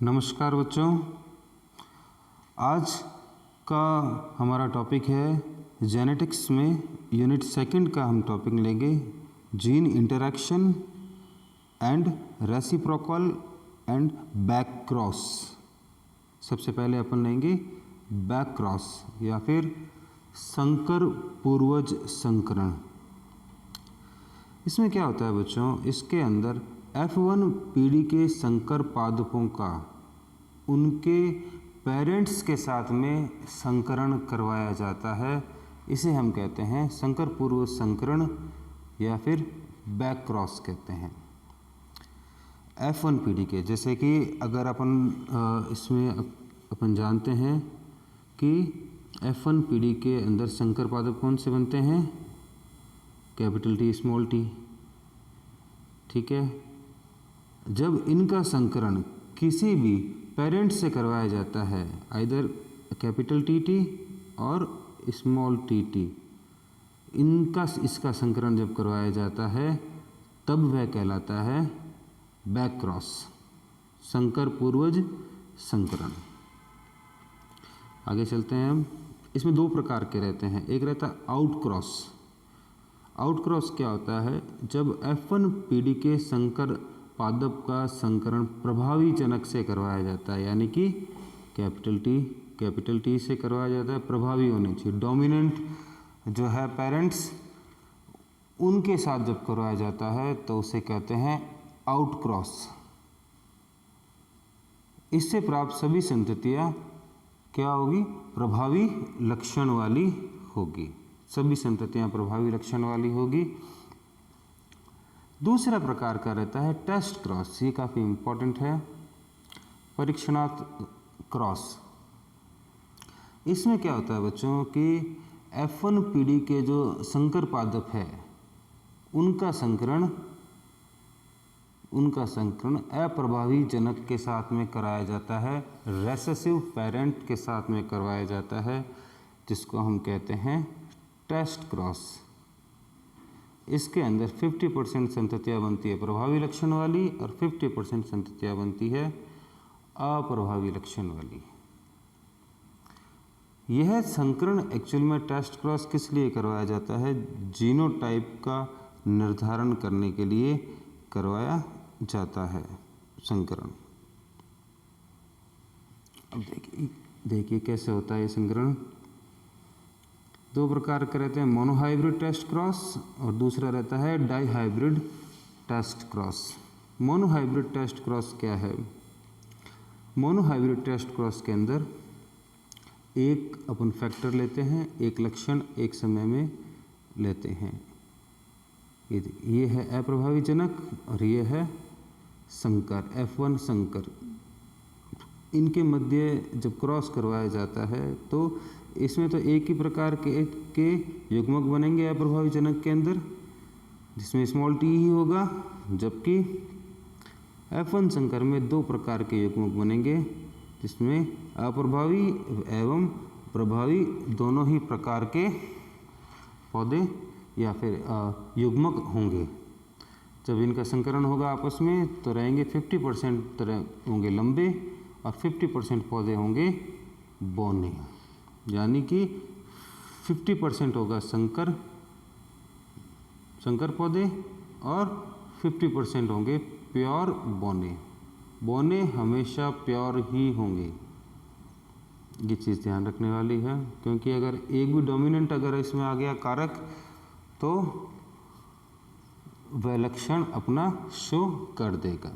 नमस्कार बच्चों, आज का हमारा टॉपिक है जेनेटिक्स में यूनिट सेकंड का हम टॉपिक लेंगे gene interaction and reciprocal and back cross. सबसे पहले अपन लेंगे बैक क्रॉस या फिर संकर पूर्वज संकरण। इसमें क्या होता है बच्चों, इसके अंदर F1 पीढ़ी के संकर पादपों का उनके पेरेंट्स के साथ में संकरण करवाया जाता है। इसे हम कहते हैं संकर पूर्व संकरण या फिर बैक क्रॉस कहते हैं। F1 पीढ़ी के, जैसे कि अगर अपन इसमें अपन जानते हैं कि F1 पीढ़ी के अंदर संकर पादप कौन से बनते हैं, कैपिटल T स्मॉल t, ठीक है। जब इनका संकरण किसी भी पेरेंट से करवाया जाता है, आइदर कैपिटल टी और स्मॉल टी, इसका संकरण जब करवाया जाता है तब वह कहलाता है बैक क्रॉस, संकर पूर्वज संकरण। आगे चलते हैं हम। इसमें दो प्रकार के रहते हैं, एक रहता है आउट क्रॉस। आउट क्रॉस क्या होता है, जब F1 पीढ़ी के संकर पादप का संकरण प्रभावी जनक से करवाया जाता है, यानी कि कैपिटल टी से करवाया जाता है, प्रभावी होने चाहिए, डोमिनेंट जो है पेरेंट्स उनके साथ जब करवाया जाता है तो उसे कहते हैं आउट क्रॉस। इससे प्राप्त सभी संततियां क्या होगी, प्रभावी लक्षण वाली होगी, सभी संततियां प्रभावी लक्षण वाली होगी। दूसरा प्रकार का रहता है टेस्ट क्रॉस, ये काफ़ी इम्पोर्टेंट है, परीक्षणात्मक क्रॉस। इसमें क्या होता है बच्चों कि F1 पीढ़ी के जो संकर पादप है उनका संकरण अप्रभावी जनक के साथ में कराया जाता है, रेसेसिव पेरेंट के साथ में करवाया जाता है, जिसको हम कहते हैं टेस्ट क्रॉस। इसके अंदर 50% संततियाँ बनती है प्रभावी लक्षण वाली और 50% संततियाँ बनती है अप्रभावी लक्षण वाली। यह संकरण एक्चुअल में टेस्ट क्रॉस किस लिए करवाया जाता है, जीनोटाइप का निर्धारण करने के लिए करवाया जाता है संकरण। अब देखिए कैसे होता है ये संकरण। दो प्रकार के रहते हैं, मोनोहाइब्रिड टेस्ट क्रॉस और दूसरा रहता है dihybrid test cross. Monohybrid test cross क्या है, मोनोहाइब्रिड टेस्ट क्रॉस के अंदर एक अपन फैक्टर लेते हैं, एक लक्षण एक समय में लेते हैं। ये है अप्रभावी जनक और ये है संकर, F1 संकर। इनके मध्य जब क्रॉस करवाया जाता है तो इसमें तो एक ही प्रकार के युग्मक बनेंगे अप्रभावी जनक के अंदर, जिसमें स्मॉल t ही होगा, जबकि F1 संकर में दो प्रकार के युग्मक बनेंगे, जिसमें अप्रभावी एवं प्रभावी दोनों ही प्रकार के पौधे या फिर युग्मक होंगे। जब इनका संकरण होगा आपस में तो रहेंगे 50% तरह होंगे लंबे और 50% पौधे होंगे बौने, यानी कि 50% होगा संकर पौधे और 50% होंगे प्योर बौने। बौने हमेशा प्योर ही होंगे, ये चीज़ ध्यान रखने वाली है, क्योंकि अगर एक भी डोमिनेंट अगर इसमें आ गया कारक तो वह लक्षण अपना शो कर देगा।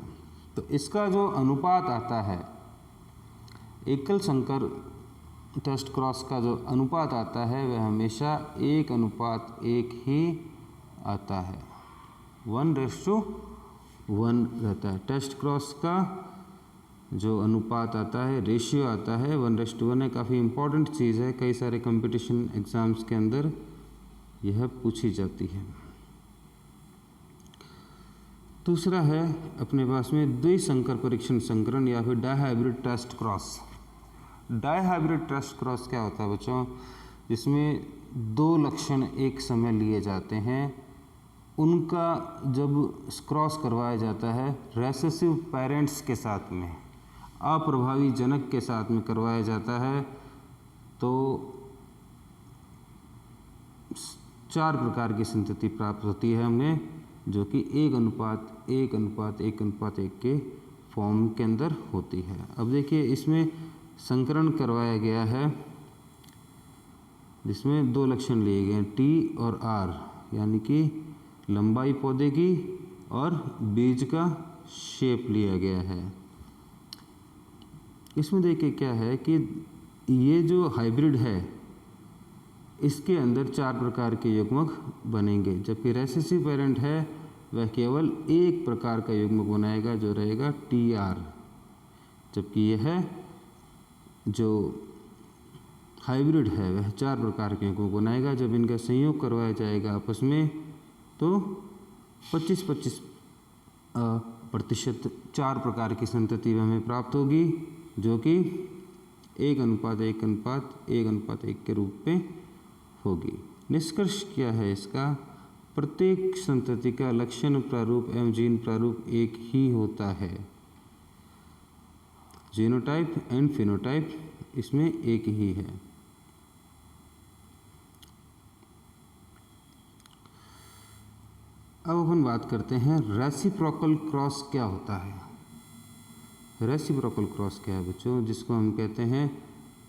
तो इसका जो अनुपात आता है, एकल संकर टेस्ट क्रॉस का जो अनुपात आता है वह हमेशा 1:1 ही आता है, 1:1 रहता है। टेस्ट क्रॉस का जो अनुपात आता है, रेशियो आता है 1:1 है। काफ़ी इम्पोर्टेंट चीज़ है, कई सारे कंपटीशन एग्ज़ाम्स के अंदर यह पूछी जाती है। दूसरा है अपने पास में द्विसंकर परीक्षण संकरण या फिर dihybrid test cross. Dihybrid test cross क्या होता है बच्चों, जिसमें दो लक्षण एक समय लिए जाते हैं, उनका जब क्रॉस करवाया जाता है रेसेसिव पेरेंट्स के साथ में, अप्रभावी जनक के साथ में करवाया जाता है तो 4 प्रकार की संतति प्राप्त होती है हमें, जो कि 1:1:1:1 के फॉर्म के अंदर होती है। अब देखिए इसमें संकरण करवाया गया है जिसमें 2 लक्षण लिए गए हैं, टी और आर, यानी कि लंबाई पौधे की और बीज का शेप लिया गया है। इसमें देखिए क्या है कि ये जो हाइब्रिड है इसके अंदर 4 प्रकार के युग्मक बनेंगे, जबकि रेसेसिव पेरेंट है वह केवल एक प्रकार का युग्मक बनाएगा जो रहेगा टी आर, जबकि यह जो हाइब्रिड है वह 4 प्रकार के युग्मक बनाएगा। जब इनका संयोग करवाया जाएगा आपस में तो 25% 4 प्रकार की संतति हमें प्राप्त होगी, जो कि 1:1:1:1 के रूप में होगी। निष्कर्ष क्या है इसका? प्रत्येक संतति का लक्षण प्रारूप एवं जीन प्रारूप एक ही होता है। जीनोटाइप एंड फिनोटाइप इसमें एक ही है। अब अपन बात करते हैं रेसिप्रोकल क्रॉस क्या होता है। रेसिप्रोकल क्रॉस क्या है बच्चों? जिसको हम कहते हैं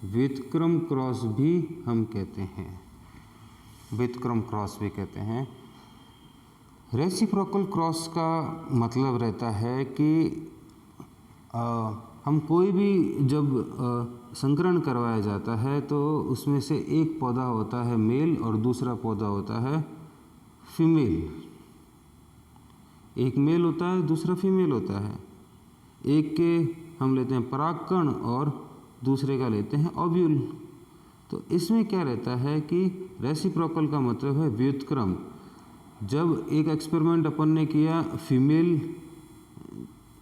व्युत्क्रम क्रॉस भी हम कहते हैं, व्युत्क्रम क्रॉस भी कहते हैं। रेसिप्रोकल क्रॉस का मतलब रहता है कि हम कोई भी जब संकरण करवाया जाता है तो उसमें से एक पौधा होता है मेल और दूसरा पौधा होता है फीमेल। एक मेल होता है, दूसरा फीमेल होता है। एक के हम लेते हैं परागकण और दूसरे का लेते हैं ओव्यूल। तो इसमें क्या रहता है कि रेसिप्रोकल का मतलब है व्युत्क्रम। जब एक एक्सपेरिमेंट अपन ने किया फीमेल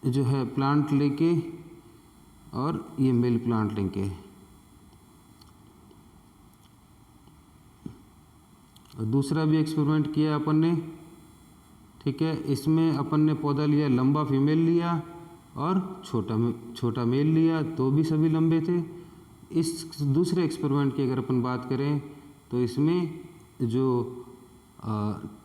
जो है प्लांट लेके और ये मेल प्लांट लेके, और दूसरा भी एक्सपेरिमेंट किया अपन ने, ठीक है। इसमें अपन ने पौधा लिया, लंबा फीमेल लिया और छोटा मेल लिया, तो भी सभी लंबे थे। इस दूसरे एक्सपेरिमेंट की अगर अपन बात करें तो इसमें जो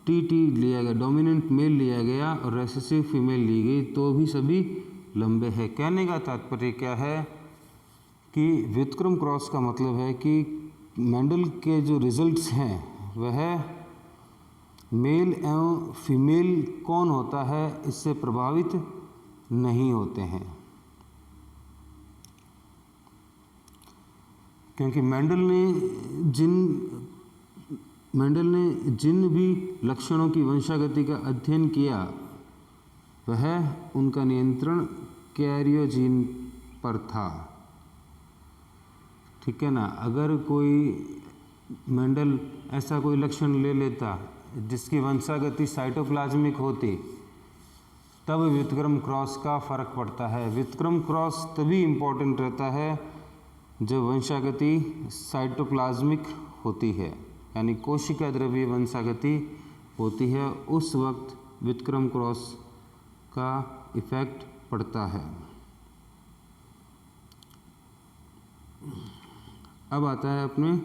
टी लिया गया, डोमिनेंट मेल लिया गया और रेसेसिव फीमेल ली गई, तो भी सभी लंबे हैं। कहने का तात्पर्य क्या है कि व्युत्क्रम क्रॉस का मतलब है कि मेंडल के जो रिजल्ट्स हैं वह मेल एवं फीमेल कौन होता है इससे प्रभावित नहीं होते हैं, क्योंकि मेंडल ने जिन भी लक्षणों की वंशागति का अध्ययन किया वह उनका नियंत्रण कैरियो जीन पर था, ठीक है ना। अगर कोई मेंडल ऐसा कोई लक्षण ले लेता जिसकी वंशागति साइटोप्लाज्मिक होती, तब व्युत्क्रम क्रॉस का फर्क पड़ता है। व्युत्क्रम क्रॉस तभी इम्पोर्टेंट रहता है जब वंशागति साइटोप्लाज्मिक होती है, यानी कोशिका द्रव्य वंशागति होती है, उस वक्त व्युत्क्रम क्रॉस का इफेक्ट पड़ता है। अब आता है अपने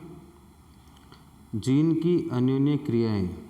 जीन की अन्योन्य क्रियाएं।